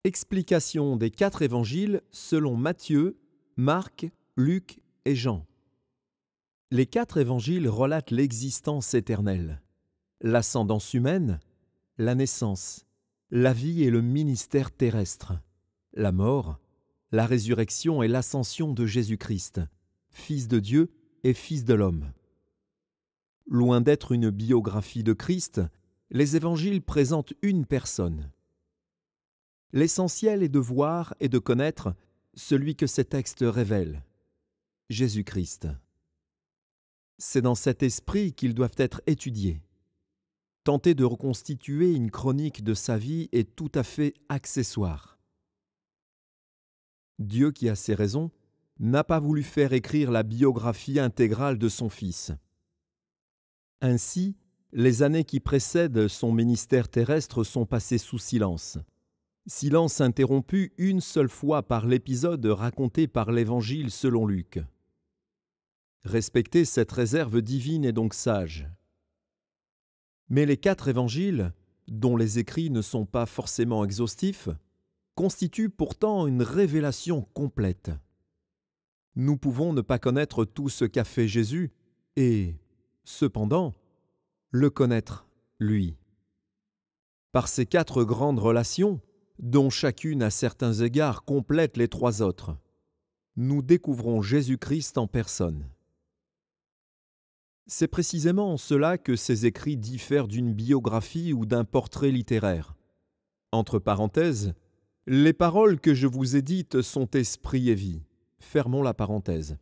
Explication des 4 évangiles selon Matthieu, Marc, Luc et Jean. Les 4 évangiles relatent l'existence éternelle, l'ascendance humaine, la naissance, la vie et le ministère terrestre, la mort, la résurrection et l'ascension de Jésus-Christ, Fils de Dieu et Fils de l'homme. Loin d'être une biographie de Christ, les évangiles présentent une personne. L'essentiel est de voir et de connaître celui que ces textes révèlent, Jésus-Christ. C'est dans cet esprit qu'ils doivent être étudiés. Tenter de reconstituer une chronique de sa vie est tout à fait accessoire. Dieu, qui a ses raisons, n'a pas voulu faire écrire la biographie intégrale de son Fils. Ainsi, les années qui précèdent son ministère terrestre sont passées sous silence. Silence interrompu une seule fois par l'épisode raconté par l'Évangile selon Luc. Respecter cette réserve divine est donc sage. Mais les 4 évangiles, dont les écrits ne sont pas forcément exhaustifs, constituent pourtant une révélation complète. Nous pouvons ne pas connaître tout ce qu'a fait Jésus et, cependant, le connaître, lui. Par ces 4 grandes relations, dont chacune à certains égards complète les 3 autres, nous découvrons Jésus-Christ en personne. C'est précisément en cela que ces écrits diffèrent d'une biographie ou d'un portrait littéraire. Entre parenthèses, les paroles que je vous ai dites sont esprit et vie. Fermons la parenthèse.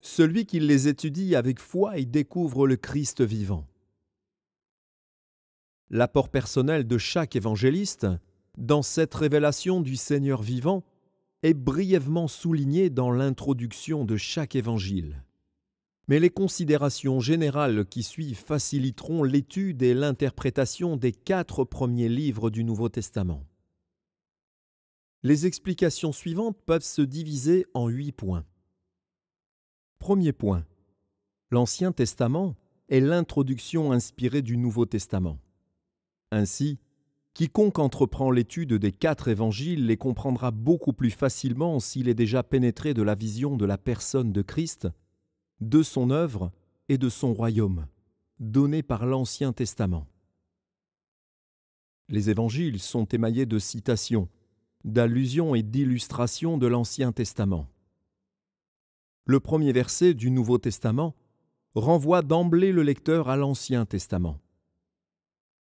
Celui qui les étudie avec foi y découvre le Christ vivant. L'apport personnel de chaque évangéliste dans cette révélation du Seigneur vivant est brièvement souligné dans l'introduction de chaque évangile. Mais les considérations générales qui suivent faciliteront l'étude et l'interprétation des 4 premiers livres du Nouveau Testament. Les explications suivantes peuvent se diviser en 8 points. Premier point. L'Ancien Testament est l'introduction inspirée du Nouveau Testament. Ainsi, quiconque entreprend l'étude des 4 évangiles les comprendra beaucoup plus facilement s'il est déjà pénétré de la vision de la personne de Christ, de son œuvre et de son royaume, donnée par l'Ancien Testament. Les évangiles sont émaillés de citations, d'allusions et d'illustrations de l'Ancien Testament. Le premier verset du Nouveau Testament renvoie d'emblée le lecteur à l'Ancien Testament.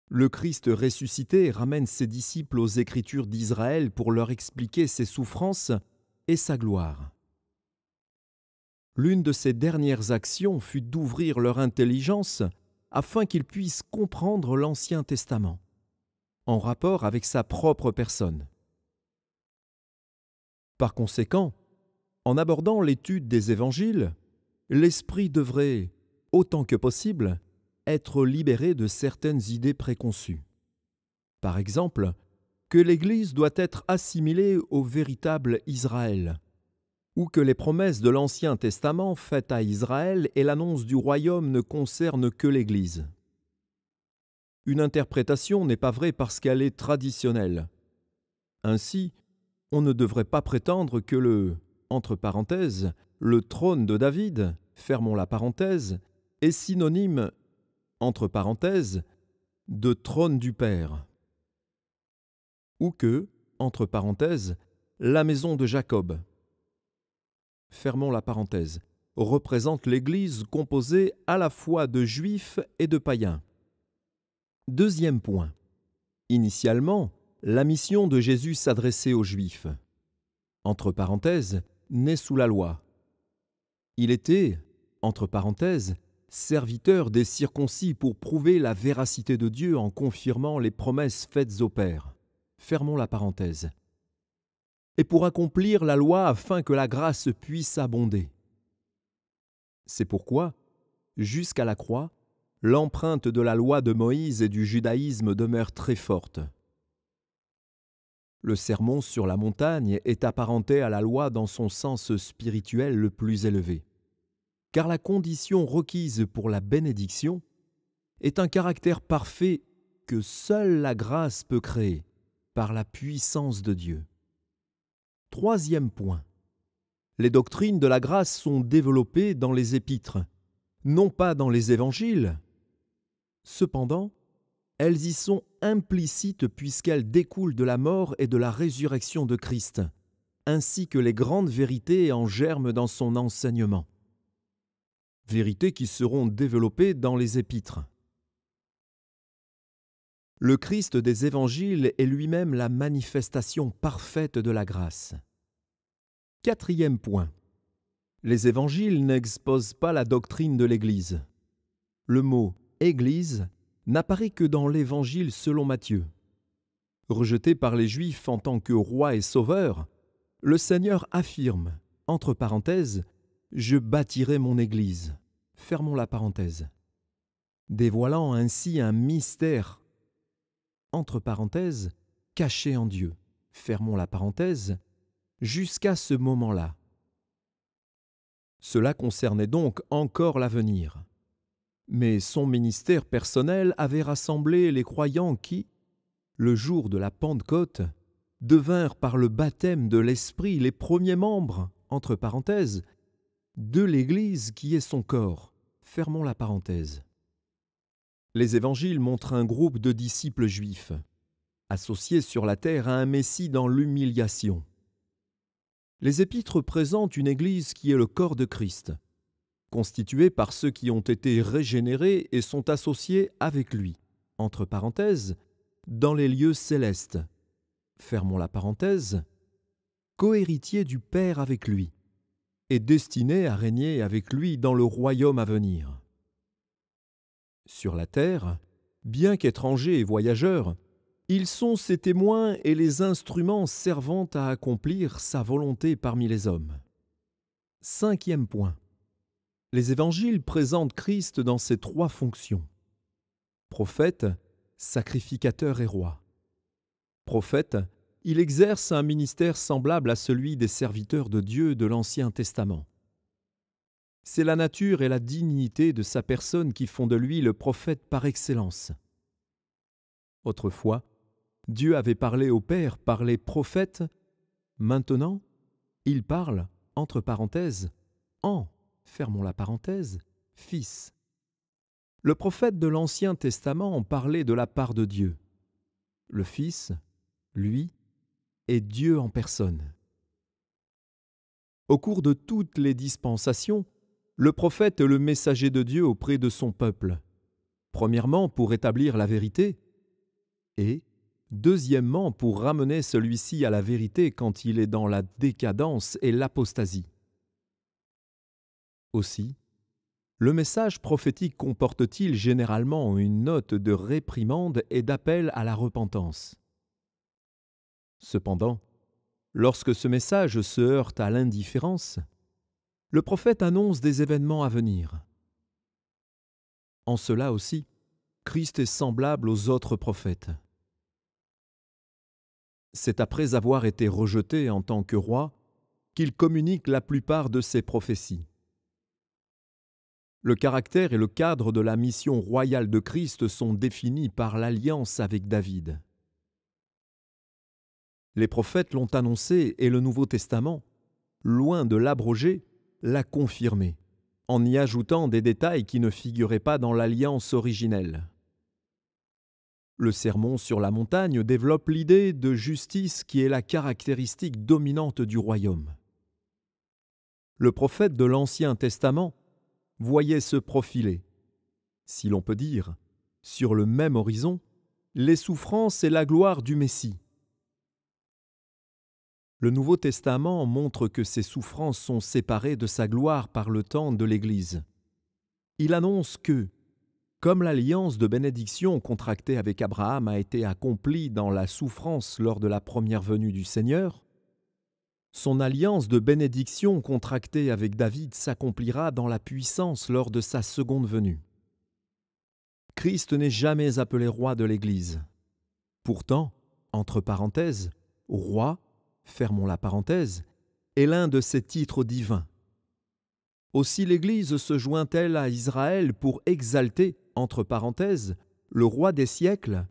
Le Christ ressuscité ramène ses disciples aux Écritures d'Israël pour leur expliquer ses souffrances et sa gloire. L'une de ses dernières actions fut d'ouvrir leur intelligence afin qu'ils puissent comprendre l'Ancien Testament, en rapport avec sa propre personne. Par conséquent, en abordant l'étude des Évangiles, l'esprit devrait, autant que possible, être libéré de certaines idées préconçues. Par exemple, que l'Église doit être assimilée au véritable Israël, ou que les promesses de l'Ancien Testament faites à Israël et l'annonce du royaume ne concernent que l'Église. Une interprétation n'est pas vraie parce qu'elle est traditionnelle. Ainsi, on ne devrait pas prétendre que le trône de David, fermons la parenthèse, est synonyme, entre parenthèses, de trône du Père. Ou que, entre parenthèses, la maison de Jacob, fermons la parenthèse, représente l'Église composée à la fois de Juifs et de païens. Deuxième point. Initialement, la mission de Jésus s'adressait aux Juifs, entre parenthèses, nés sous la loi. Il était, entre parenthèses, serviteur des circoncis pour prouver la véracité de Dieu en confirmant les promesses faites au Père. Fermons la parenthèse. Et pour accomplir la loi afin que la grâce puisse abonder. C'est pourquoi, jusqu'à la croix, l'empreinte de la loi de Moïse et du judaïsme demeure très forte. Le sermon sur la montagne est apparenté à la loi dans son sens spirituel le plus élevé, car la condition requise pour la bénédiction est un caractère parfait que seule la grâce peut créer, par la puissance de Dieu. Troisième point. Les doctrines de la grâce sont développées dans les épîtres, non pas dans les évangiles. Cependant, elles y sont implicites puisqu'elles découlent de la mort et de la résurrection de Christ, ainsi que les grandes vérités en germe dans son enseignement. Vérités qui seront développées dans les épîtres. Le Christ des évangiles est lui-même la manifestation parfaite de la grâce. Quatrième point. Les évangiles n'exposent pas la doctrine de l'Église. Le mot « Église » n'apparaît que dans l'Évangile selon Matthieu. Rejeté par les Juifs en tant que roi et sauveur, le Seigneur affirme, entre parenthèses, « Je bâtirai mon Église », fermons la parenthèse, dévoilant ainsi un mystère, entre parenthèses, caché en Dieu, fermons la parenthèse, jusqu'à ce moment-là. Cela concernait donc encore l'avenir. Mais son ministère personnel avait rassemblé les croyants qui, le jour de la Pentecôte, devinrent par le baptême de l'Esprit les premiers membres, entre parenthèses, de l'Église qui est son corps. Fermons la parenthèse. Les évangiles montrent un groupe de disciples juifs, associés sur la terre à un Messie dans l'humiliation. Les épîtres présentent une Église qui est le corps de Christ, constituée par ceux qui ont été régénérés et sont associés avec lui, entre parenthèses, dans les lieux célestes, fermons la parenthèse, cohéritiers du Père avec lui, et destinés à régner avec lui dans le royaume à venir. Sur la terre, bien qu'étrangers et voyageurs, ils sont ses témoins et les instruments servant à accomplir sa volonté parmi les hommes. Cinquième point. Les évangiles présentent Christ dans ses trois fonctions. Prophète, sacrificateur et roi. Prophète, il exerce un ministère semblable à celui des serviteurs de Dieu de l'Ancien Testament. C'est la nature et la dignité de sa personne qui font de lui le prophète par excellence. Autrefois, Dieu avait parlé au Père par les prophètes. Maintenant, il parle, entre parenthèses, en, fermons la parenthèse, Fils. Le prophète de l'Ancien Testament en parlait de la part de Dieu. Le Fils, lui, est Dieu en personne. Au cours de toutes les dispensations, le prophète est le messager de Dieu auprès de son peuple, premièrement pour établir la vérité, et deuxièmement pour ramener celui-ci à la vérité quand il est dans la décadence et l'apostasie. Aussi, le message prophétique comporte-t-il généralement une note de réprimande et d'appel à la repentance. Cependant, lorsque ce message se heurte à l'indifférence, le prophète annonce des événements à venir. En cela aussi, Christ est semblable aux autres prophètes. C'est après avoir été rejeté en tant que roi qu'il communique la plupart de ses prophéties. Le caractère et le cadre de la mission royale de Christ sont définis par l'alliance avec David. Les prophètes l'ont annoncé et le Nouveau Testament, loin de l'abroger, l'a confirmé, en y ajoutant des détails qui ne figuraient pas dans l'alliance originelle. Le sermon sur la montagne développe l'idée de justice qui est la caractéristique dominante du royaume. Le prophète de l'Ancien Testament voyait se profiler, si l'on peut dire, sur le même horizon, les souffrances et la gloire du Messie. Le Nouveau Testament montre que ces souffrances sont séparées de sa gloire par le temps de l'Église. Il annonce que, comme l'alliance de bénédiction contractée avec Abraham a été accomplie dans la souffrance lors de la première venue du Seigneur, son alliance de bénédiction contractée avec David s'accomplira dans la puissance lors de sa seconde venue. Christ n'est jamais appelé roi de l'Église. Pourtant, entre parenthèses, roi, fermons la parenthèse, est l'un de ses titres divins. Aussi l'Église se joint-elle à Israël pour exalter, entre parenthèses, le roi des siècles,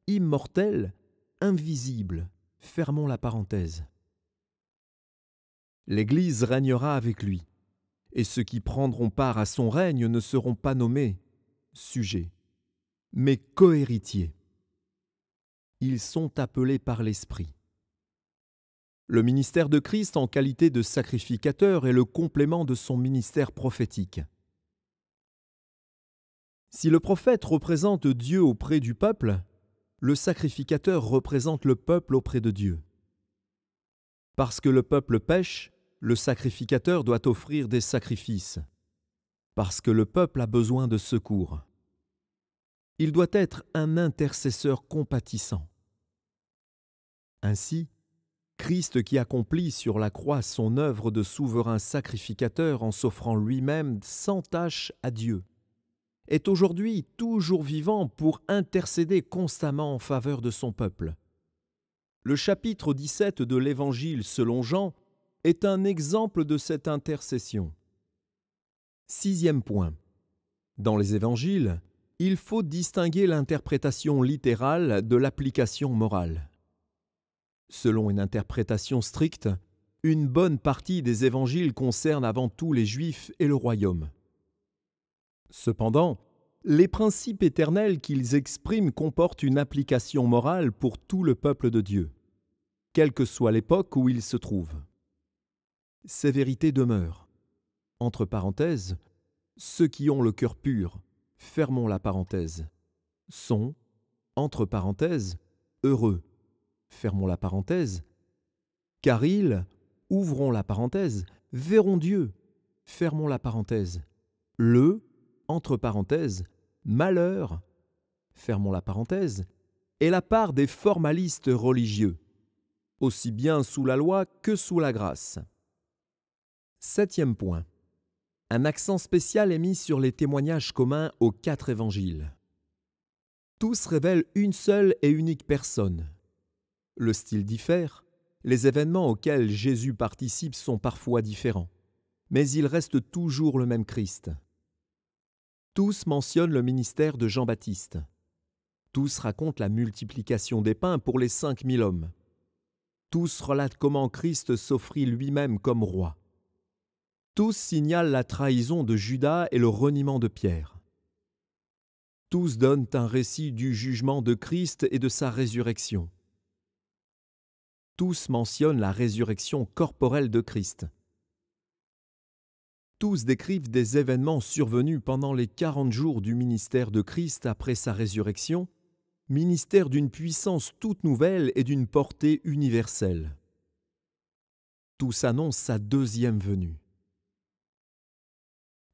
immortel, invisible. Fermons la parenthèse. L'Église régnera avec lui, et ceux qui prendront part à son règne ne seront pas nommés sujets, mais cohéritiers. Ils sont appelés par l'Esprit. Le ministère de Christ en qualité de sacrificateur est le complément de son ministère prophétique. Si le prophète représente Dieu auprès du peuple, le sacrificateur représente le peuple auprès de Dieu. Parce que le peuple pêche, le sacrificateur doit offrir des sacrifices. Parce que le peuple a besoin de secours. Il doit être un intercesseur compatissant. Ainsi, Christ qui accomplit sur la croix son œuvre de souverain sacrificateur en s'offrant lui-même sans tache à Dieu, est aujourd'hui toujours vivant pour intercéder constamment en faveur de son peuple. Le chapitre 17 de l'Évangile selon Jean est un exemple de cette intercession. 6e point. Dans les Évangiles, il faut distinguer l'interprétation littérale de l'application morale. Selon une interprétation stricte, une bonne partie des Évangiles concerne avant tout les Juifs et le royaume. Cependant, les principes éternels qu'ils expriment comportent une application morale pour tout le peuple de Dieu, quelle que soit l'époque où il se trouve. Ces vérités demeurent. Entre parenthèses, ceux qui ont le cœur pur, fermons la parenthèse, sont, entre parenthèses, heureux, fermons la parenthèse, car ils, ouvrons la parenthèse, verront Dieu, fermons la parenthèse, le, entre parenthèses, malheur, fermons la parenthèse, est la part des formalistes religieux, aussi bien sous la loi que sous la grâce. 7e point. Un accent spécial est mis sur les témoignages communs aux 4 évangiles. Tous révèlent une seule et unique personne. Le style diffère, les événements auxquels Jésus participe sont parfois différents, mais il reste toujours le même Christ. Tous mentionnent le ministère de Jean-Baptiste. Tous racontent la multiplication des pains pour les 5000 hommes. Tous relatent comment Christ s'offrit lui-même comme roi. Tous signalent la trahison de Judas et le reniement de Pierre. Tous donnent un récit du jugement de Christ et de sa résurrection. Tous mentionnent la résurrection corporelle de Christ. Tous décrivent des événements survenus pendant les 40 jours du ministère de Christ après sa résurrection, ministère d'une puissance toute nouvelle et d'une portée universelle. Tous annoncent sa 2e venue.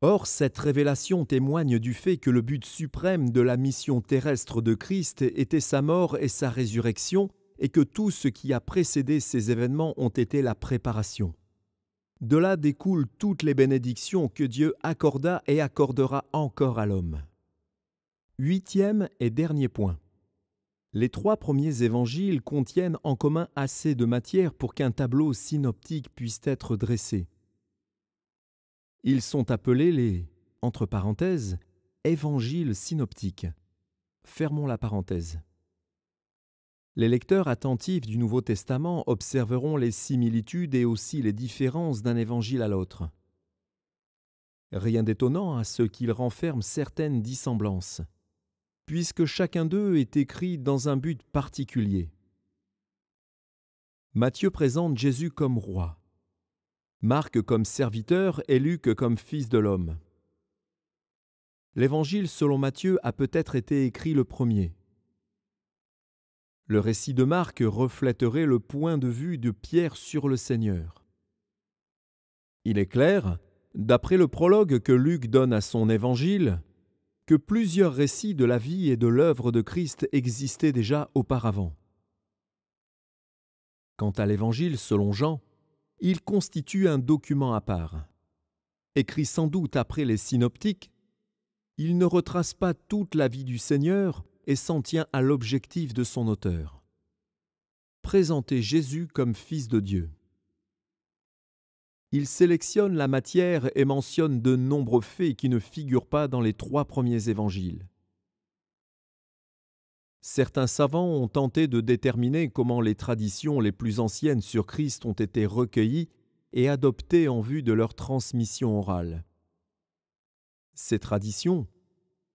Or, cette révélation témoigne du fait que le but suprême de la mission terrestre de Christ était sa mort et sa résurrection, et que tout ce qui a précédé ces événements ont été la préparation. De là découlent toutes les bénédictions que Dieu accorda et accordera encore à l'homme. 8e et dernier point. Les 3 premiers évangiles contiennent en commun assez de matière pour qu'un tableau synoptique puisse être dressé. Ils sont appelés les, entre parenthèses, évangiles synoptiques. Fermons la parenthèse. Les lecteurs attentifs du Nouveau Testament observeront les similitudes et aussi les différences d'un évangile à l'autre. Rien d'étonnant à ce qu'il renferme certaines dissemblances, puisque chacun d'eux est écrit dans un but particulier. Matthieu présente Jésus comme roi, Marc comme serviteur et Luc comme fils de l'homme. L'Évangile selon Matthieu a peut-être été écrit le premier. Le récit de Marc reflèterait le point de vue de Pierre sur le Seigneur. Il est clair, d'après le prologue que Luc donne à son Évangile, que plusieurs récits de la vie et de l'œuvre de Christ existaient déjà auparavant. Quant à l'Évangile selon Jean, il constitue un document à part. Écrit sans doute après les synoptiques, il ne retrace pas toute la vie du Seigneur et s'en tient à l'objectif de son auteur. Présenter Jésus comme Fils de Dieu. Il sélectionne la matière et mentionne de nombreux faits qui ne figurent pas dans les 3 premiers évangiles. Certains savants ont tenté de déterminer comment les traditions les plus anciennes sur Christ ont été recueillies et adoptées en vue de leur transmission orale. Ces traditions,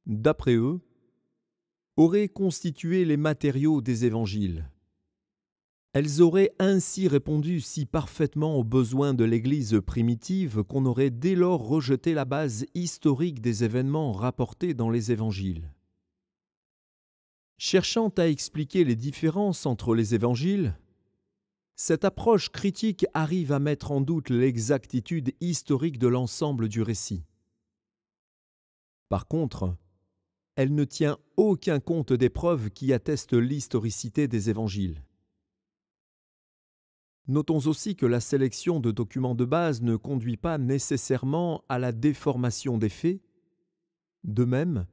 d'après eux, auraient constitué les matériaux des évangiles. Elles auraient ainsi répondu si parfaitement aux besoins de l'Église primitive qu'on aurait dès lors rejeté la base historique des événements rapportés dans les évangiles. Cherchant à expliquer les différences entre les évangiles, cette approche critique arrive à mettre en doute l'exactitude historique de l'ensemble du récit. Par contre, elle ne tient aucun compte des preuves qui attestent l'historicité des évangiles. Notons aussi que la sélection de documents de base ne conduit pas nécessairement à la déformation des faits. De même,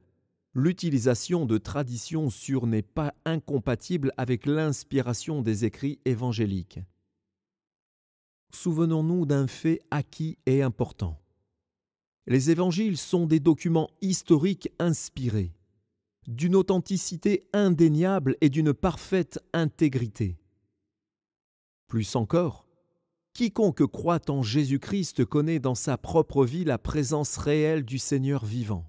l'utilisation de traditions sûres n'est pas incompatible avec l'inspiration des écrits évangéliques. Souvenons-nous d'un fait acquis et important. Les évangiles sont des documents historiques inspirés, d'une authenticité indéniable et d'une parfaite intégrité. Plus encore, quiconque croit en Jésus-Christ connaît dans sa propre vie la présence réelle du Seigneur vivant.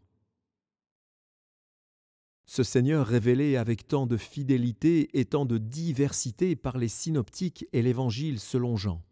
Ce Seigneur révélé avec tant de fidélité et tant de diversité par les synoptiques et l'Évangile selon Jean.